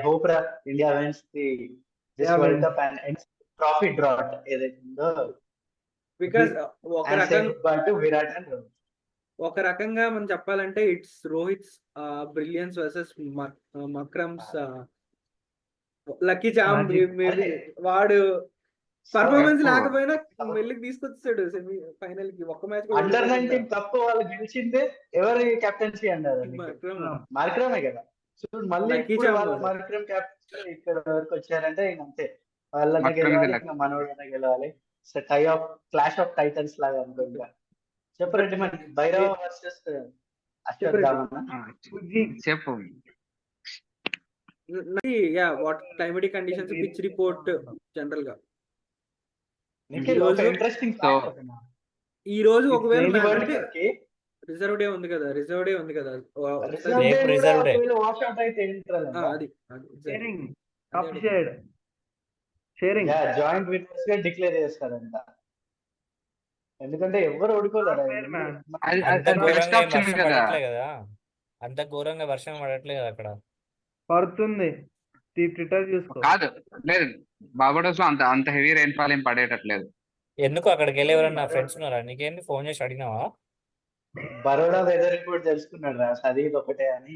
hope India wins this Yeah, World wins. Cup and ends trophy drought ఏదైతే ఉందో because ఒక and say రకంగా goodbye to Virat and Rohit. ఒక రకంగా మనం చెప్పాలంటే it's Rohit's brilliance versus Markram's lucky charm. Magic. Maybe వాడు performance Correct. లేకపోయినా మెల్లికి తీసుకొచ్చాడు సెమీ ఫైనల్ కి. ఒక్క మ్యాచ్ అండర్ 19 కప్ వాళ్ళు గెలిచిందే ఎవరి కెప్టెన్సీ అన్నారు మార్క్రమే కదా. చూడు మళ్ళీ Lucky ఇప్పుడు charm వాళ్ళు వాళ్ళు. మార్క్రమ్ కెప్టెన్సీ ఇక్కడ వరకు వచ్చారంటే ఇంక అంతే, వాళ్ళనే మార్క్రమే గెలవాలి, lucky. ఇంకా మనోడనే గెలవాలి. క్లాష్ ఆఫ్ టైటన్స్ లాగా అనుకో. ఇంకా చెప్పరండి మరి భైరవ వర్సెస్ అశ్వత్థామ. చెప్పు. What climatic conditions, pitch report general గా నిఖిల్ ఒక ఇంట్రెస్టింగ్ ఈ రోజు ఒకవేళ వరల్డ్ కప్ కి రిజర్వ్ డే ఉంది కదా, వాష్ అవుట్ అయితే అది షేరింగ్ జాయింట్ విన్నర్స్ గా డిక్లేర్ చేస్తారంట. ఎందుకంటే ఎవరు ఓడిపోలేరు. అంత ఘోరంగా వర్షం పడట్లేదు అక్కడ. పడుతుంది, కాదు లేదు, బార్బడోస్ లో అంత హెవీ రైన్ ఫాల్ ఏం పడేటట్లేదు. ఎందుకు అక్కడికి వెళ్ళి ఎవరన్నా ఫ్రెండ్స్ ఉన్నారా నీకేంటి? ఫోన్ చేసి అడిగినావా? బరోడా వెదర్ రిపోర్ట్ తెలుసుకున్నాడు రా, చదివి ఒకటే అని.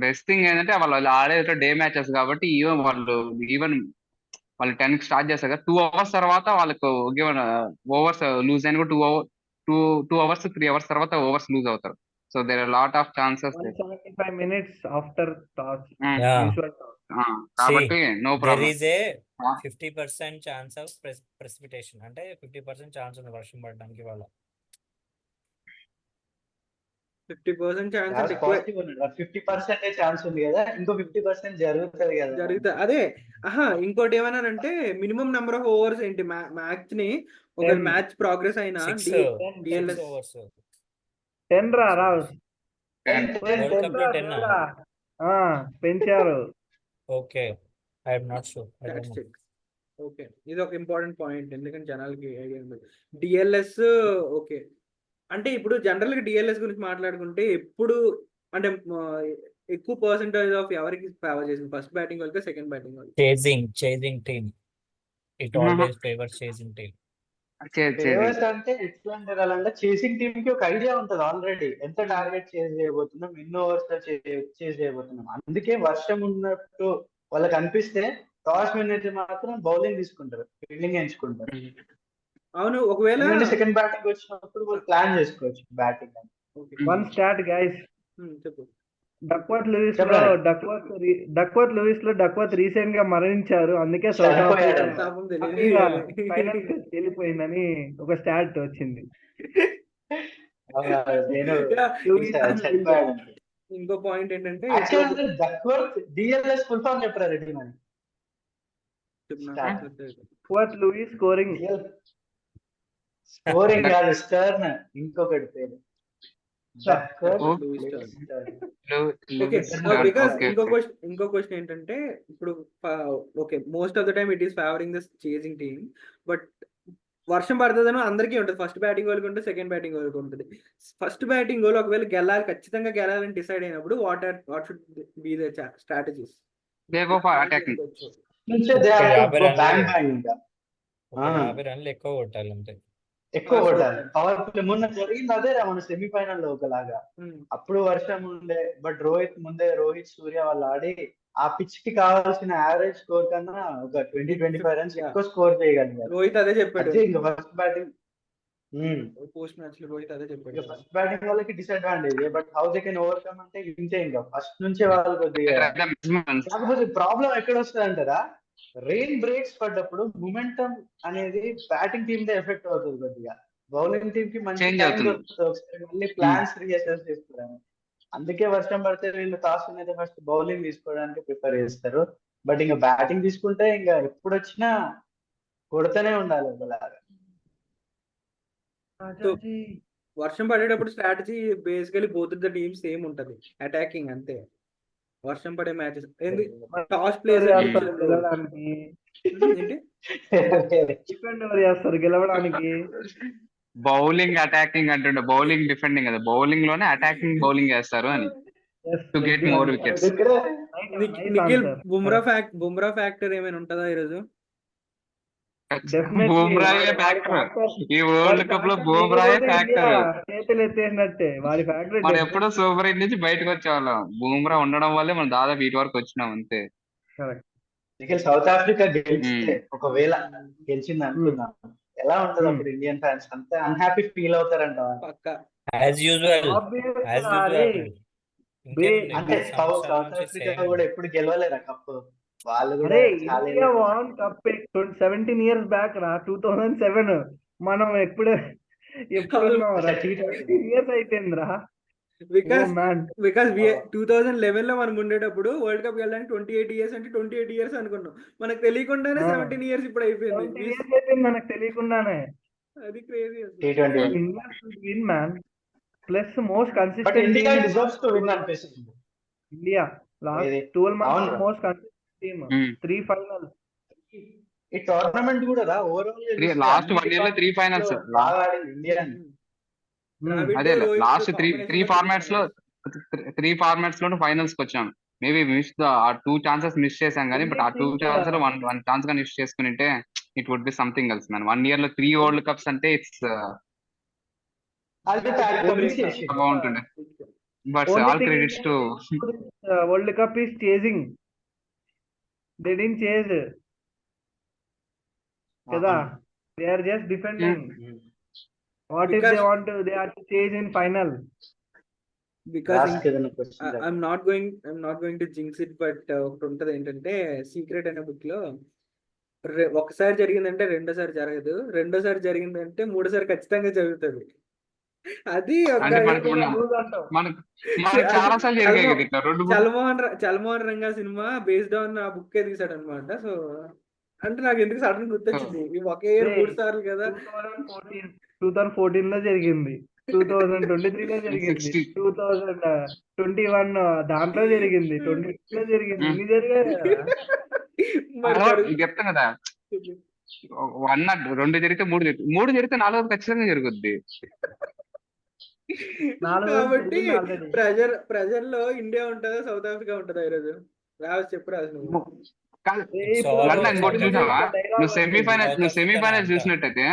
బెస్ట్ థింగ్ ఏంటంటే వాళ్ళు ఆడే డే మ్యాచెస్ కాబట్టి ఈవెన్ వాళ్ళు 10 కి స్టార్ట్ చేస్తారు కదా, 2 hours తర్వాత వాళ్ళకు ఓవర్స్ లూజ్ అయిన 2 hours 3 hours తర్వాత ఓవర్స్ లూజ్ అవుతారు. So there are lot of chances. 175 minutes after toss. కాబట్టి no problem. 50% chance of precipitation, అంటే 50% ఛాన్స్ ఉంది వర్షం పడడానికి. వాళ్ళ 50% ఛాన్స్ 50% ఛాన్స్ ఉంది కదా, ఇంకో 50% జరుగుతుంది కదా. అదే ఇంకోటి ఏమన్నానంటే మినిమం నెంబర్ ఆఫ్ ఓవర్స్ ఏంటి మ్యాచ్ ని, ఒక మ్యాచ్ ప్రోగ్రెస్ అయినా 6 ఓవర్స్ 10 రా 10 పెంచారు. Okay, I am not sure. Okay, ఇది ఒక ఇంపార్టెంట్ పాయింట్, ఎందుకంటే జనాలకి డిఎల్ఎస్. ఓకే, అంటే ఇప్పుడు జనరల్ గా డిఎల్ఎస్ గురించి మాట్లాడుకుంటే ఎప్పుడు అంటే ఎక్కువ పర్సెంటేజ్ ఆఫ్ ఎవరికి ఫేవర్ చేసింది? ఫస్ట్ బ్యాటింగ్ వాళ్ళకి, సెకండ్ బ్యాటింగ్ వాళ్ళకి? Chasing team. It always favours chasing team. అంటే ఎట్లా అంటే చేసింగ్ టీమ్ కి ఒక ఐడియా ఉంటది ఆల్రెడీ, ఎంత టార్గెట్ చేసి చేయబోతున్నాం, ఎన్ని ఓవర్స్ చేసి చేయబోతున్నాం. అందుకే వర్షం ఉన్నట్టు వాళ్ళకి అనిపిస్తే టాస్ విన్ అయితే మాత్రం బౌలింగ్ తీసుకుంటారు, ఫీల్డింగ్ ఎంచుకుంటారు. అవును, ఒకవేళ సెకండ్ బ్యాటింగ్ వచ్చినప్పుడు వాళ్ళు ప్లాన్ చేసుకోవచ్చు బ్యాటింగ్. వన్ స్టార్ట్ గైస్, చెప్పు. డక్వర్త్ లూయిస్ లో డక్వర్త్ రీసెంట్ గా మరణించారు, అందుకే వెళ్ళిపోయిందని ఒక స్టార్ట్ వచ్చింది. ఇంకో పాయింట్ ఏంటంటే డక్వర్త్ డిఎల్ఎస్ ఫుల్ ఫామ్ చెప్పరా రెడ్డి మరి? డక్వర్త్ లూయిస్ స్కోరింగ్ కాదు, స్టర్న్ ఇంకొకటి పేరు. ఇంకో క్వశ్చన్ ఏంటంటే ఇప్పుడు okay, most of the time it is favouring the chasing team, but వర్షం పడుతుందని అందరికీ ఉంటుంది. ఫస్ట్ బ్యాటింగ్ వాళ్ళకి ఉంటుంది, సెకండ్ బ్యాటింగ్ వాళ్ళకి ఉంటుంది. ఫస్ట్ బ్యాటింగ్ వాళ్ళు ఒకవేళ ఖచ్చితంగా గెలాలని డిసైడ్ అయినప్పుడు what should be the strategies? 50 రన్లు ఎక్కువ కొట్టాలి అంతే. ఎక్కువ కొట్టాలి. పవర్ ప్లే మొన్న జరిగింది అదే రా, మన సెమీఫైనల్ లో ఒకలాగా. అప్పుడు వర్షం ఉండే, బట్ రోహిత్ సూర్య వాళ్ళు ఆడి ఆ పిచ్ కి కావాల్సిన యావరేజ్ స్కోర్ కన్నా ఒక 20-25 రన్స్ ఎక్కువ స్కోర్ చేయగలిగారు. రోహిత్ అదే చెప్పాడు. ఫస్ట్ బ్యాటింగ్ పోస్ట్ మ్యాచ్ లో రోహిత్ అదే చెప్పాడు. ఫస్ట్ బ్యాటింగ్ వాళ్ళకి disadvantage, but how they can overcome అంటే ఇంతే. ఇంకా ఫస్ట్ నుంచే వాళ్ళు కొద్దిగా. కాకపోతే ప్రాబ్లం ఎక్కడ వస్తుంది అంటారా, రెయిన్ బ్రేక్స్ పడ్డప్పుడు మొమెంటం అనేది బ్యాటింగ్ టీమ్ దే ఎఫెక్ట్ అవుతుంది కొద్దిగా. బౌలింగ్ టీమ్ కి మంచి మళ్ళీ ప్లాన్స్ రీఅసెస్ చేస్తారు. అందుకే వర్షం పడితే వీళ్ళు టాస్ అయితే ఫస్ట్ బౌలింగ్ తీసుకోవడానికి ప్రిఫర్ చేస్తారు. బట్ ఇంకా బ్యాటింగ్ తీసుకుంటే ఇంకా ఎప్పుడు వచ్చినా కొడుతూనే ఉండాలి ఒకలాగా. వర్షం పడేటప్పుడు strategy basically both the teams same ఉంటది, అటాకింగ్ అంతే. వర్షం పడే మ్యాచెస్ టాస్ ప్లేస్ గెలవడానికి బౌలింగ్ అటాకింగ్ అంటుండే, బౌలింగ్ డిఫెండింగ్ కదా, బౌలింగ్ లోనే అటాకింగ్ బౌలింగ్ చేస్తారు అని టు గెట్ మోర్ వికెట్స్. ఇక్కడే నిఖిల్ బుమ్రా ఫ్యాక్టర్ ఏమైనా ఉంటుందా ఈరోజు? బూమ్రాయే ఫ్యాక్టర్, ఈ వరల్డ్ కప్ లో బూమ్రాయే ఫ్యాక్టర్. చేతులు ఎత్తేసినట్టే వాడి ఫ్యాక్టరీ. మనం ఎప్పుడో సూపర్ ఎయిట్ నుంచి బయటకు వచ్చేవాళ్ళం, బూమ్రా ఉండడం వల్లే మనం దాదాపు వీటి వరకు వచ్చినాం అంతే. సౌత్ ఆఫ్రికా గెలిస్తే ఒకవేళ గెలిచింది అనుకుందాం, ఎలా ఉంటది అప్పుడు ఇండియన్ ఫ్యాన్స్? అంతే అన్హ్యాపీ ఫీల్ అవుతారంట. పక్క యాజ్ యూజువల్ అంటే సౌత్ ఆఫ్రికా కూడా ఎప్పుడు గెలవలేరా కప్? వాళ్ళు కూడా అరే చాలా India won cup 17 years back రా, 2007. మనం ఎప్పుడున్నాం రా? 20 years అయిపోయిందిరా. బికాస్ మ్యాన్, బికాస్ 2011 లో మనం ఉండేటప్పుడు వరల్డ్ కప్ వెళ్ళడానికి 28 years అంటే 28 years అనుకున్నాం. మనకు తెలియకుండానే 17 years ఇప్పుడు 20 అయిపోయింది. years అయిపోయింది మనకు తెలియకుండానే. అది crazy. T20. India should win, man. Plus most but consistent India deserves to win అనిపిస్తుంది. ఇండియా లాస్ట్ ఏది? 12 months అవును. Most consistent team. 3 finals. ఈ టోర్నమెంట్ కూడా రా ఓవరాల్ లాస్ట్ 1 year లో 3 finals. బాగా ఆడింది ఇండియా. అదే లాస్ట్ త్రీ ఫార్మాట్స్ లో 3 formats లోను ఫైనల్స్ కి వచ్చాం. మేబీ ఆ 2 chances మిస్ చేసాం కానీ, బట్ ఆ 2 chances లో వన్ ఛాన్స్ గా మిస్ చేసుకుంటే it would be something else man. 1 year లో 3 వరల్డ్ కప్స్ అంటే ఇట్స్ బాగుంటుండే. But all credits to World Cup is chasing. They didn't chase. కదా, they are just defending. What if they want to? They are to chase in final. Because I'm not going to jinx it, but ఒకటి ఉంటది ఏంటంటే, secret అనే book లో ఒకసారి జరిగిందంటే రెండోసారి జరగదు, రెండోసారి జరిగిందంటే మూడోసారి ఖచ్చితంగా జరుగుతుంది. అది చాలా సార్లు జరిగాయి. Chal Mohan Ranga cinema based on ఆ బుక్ తీసాడు అనమాట. సో అంటే నాకు ఎందుకు సడన్ గుర్తొచ్చింది, ఇవి ఒకే 3 సార్లు కదా. 2014 లో జరిగింది, 2023 లో జరిగింది, 2021 దాంట్లో జరిగింది, 2022 లో జరిగింది. ఇన్ని జరిగాయి చెప్తాం కదా, 2 జరిగితే 3 జరిగితే 4 ఖచ్చితంగా జరుగుద్ది. కాబట్టి ప్రెజర్ లో ఇండియా ఉంటుందా సౌత్ ఆఫ్రికా ఉంటుందా ఈరోజు? రాజు చెప్పు రాజు. నువ్వు నువ్వు సెమీఫైనల్స్ చూసినట్టయితే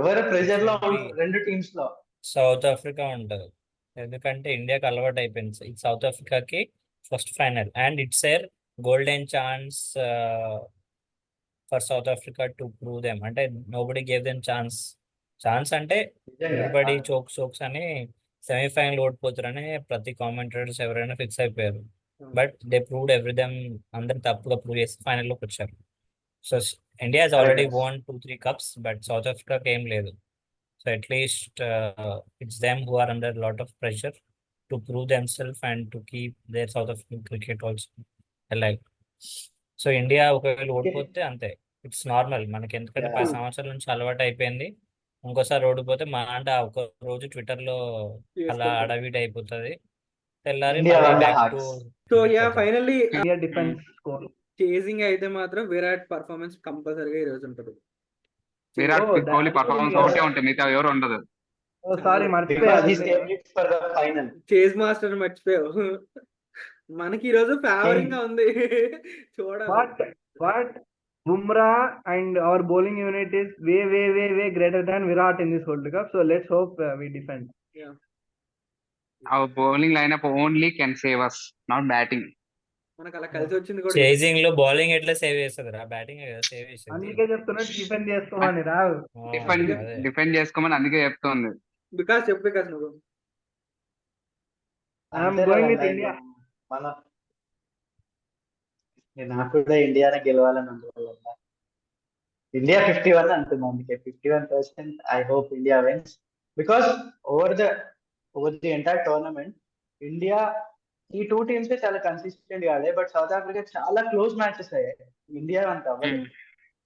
ఎవరు ప్రెజర్ లో రెండు టీమ్స్ లో సౌత్ ఆఫ్రికా ఉంటది, ఎందుకంటే ఇండియాకి అలవాటు అయిపోయింది. సౌత్ ఆఫ్రికాకి first final and it's er golden chance for south Africa to prove them. అంటే నోబడి గేవ్ దెమ్ ఛాన్స్ అంటే ఎవ్రీబడి చోక్స్ అని సెమీఫైనల్ ఓడిపోతారని ప్రతి కామెంటేటర్స్ ఎవరైనా ఫిక్స్ అయిపోయారు. బట్ దే ప్రూవ్డ్ ఎవ్రీథింగ్, అందరు తప్పుగా ప్రూవ్ చేసి ఫైనల్లోకి వచ్చారు. So India has already won 2-3 cups, but south ఆఫ్రికాకి ఏం లేదు. So at least it's them who are under lot of pressure to prove themself and to keep their south African cricket also alive. So India ఒకవేళ ఓడిపోతే అంతే, it's normal మనకి, ఎందుకంటే 10 సంవత్సరాల నుంచి అలవాటు అయిపోయింది. ఇంకోసారి ఓడిపోతే మా అంటే ఒక రోజు ట్విట్టర్ లో అలా అడవిడి అయిపోతుంది, తెల్లారి so yeah finally India defence score chasing అయితే మాత్రం విరాట్ పర్ఫార్మెన్స్ కంపల్సరీగా ఈ రోజు ఉంటుంది. విరాట్ కోహ్లీ పర్ఫార్మెన్స్ ఒకటే ఉంటుంది, మిగతా ఎవరు ఉండదు. సారీ మర్చిపోయాను, చేజ్ మాస్టర్ మర్చిపోయావు. మనకి ఈ రోజు ఫేవరింగ్ గా ఉంది చూడాలి. But Bumrah and our bowling unit is way greater than Virat in this World Cup. So let's hope we defend. Yeah. Our bowling lineup only can save us, not batting. మనకు అలా కలిసి వచ్చింది కూడా. Chasing లో bowling ఎట్లా save చేస్తుంది రా, batting save చేసేది. అందుకే చెప్తున్నా డిఫెండ్ చేసుకోమని రావు, డిఫెండ్ చేసుకోమని అందుకే చెప్తుంది. బికాస్ నువ్వు I'm going with India. నాకు కూడా ఇండియానే గెలవాలని అనుకోవాలన్నా. ఇండియా 51 అంటున్నా, అందుకే 51% I hope India wins. Because over the entire tournament India ఈ 2 teams చాలా కన్సిస్టెంట్ గా ఆడే, బట్ సౌత్ ఆఫ్రికా చాలా క్లోజ్ మ్యాచెస్ అయ్యాయి, ఇండియా అంత అవ్వదు.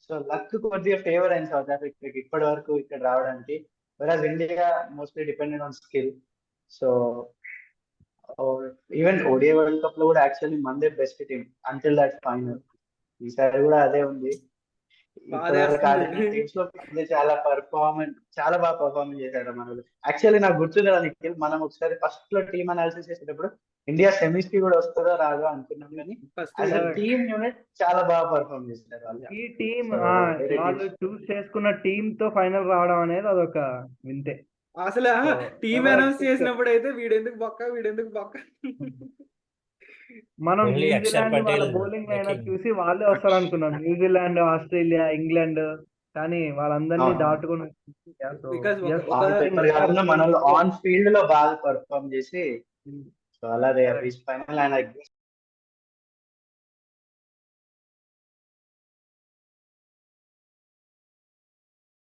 సో లక్ కొద్దిగా ఫేవర్ అయింది సౌత్ ఆఫ్రికాకి ఇప్పటి వరకు ఇక్కడ రావడానికి, whereas India mostly dependent on skill. So even ODI world cup లో కూడా యాక్చువల్లీ మందే best team until that final. ఈసారి కూడా అదే ఉంది. ఇప్పటివరకు ఆడిన టీమ్స్ లో పంజే చాలా బాగా పర్ఫార్మెన్స్ చేశాడు మనోడు. యాక్చువల్లీ నాకు గుర్తుంది కదా నిఖిల్, మనం ఒకసారి ఫస్ట్ లో టీమ్ అనాలిసిస్ చేసేటప్పుడు ఇండియా సెమీస్ కి కూడా వస్తుందో రాదో అనుకున్నాం, కానీ first as a team unit చాలా బాగా పర్ఫార్మ్ చేశారు వాళ్ళు. ఈ టీమ్ So, very వాళ్ళు good. చూస్ చేసుకున్న టీమ్ తో ఫైనల్ రావడం అనేది అదొక వింతే. అసలు So, టీమ్ ఎవరు అనౌన్స్ expect చేసినప్పుడు అయితే వీడెందుకు బొక్క మనం Only Akshar న్యూజిలాండ్ వాళ్ళ Patel బౌలింగ్ లైనప్ making. చూసి వాళ్ళే వస్తారు అనుకున్నాం, న్యూజిలాండ్, ఆస్ట్రేలియా, ఇంగ్లాండ్, కానీ వాళ్ళందరినీ అవును. దాటుకుని So, Because yes, on paper కాకుండా మనోళ్ళు ఆన్ ఫీల్డ్ లో బాగా పర్ఫార్మ్ చేసి, సో అలా they are reach final and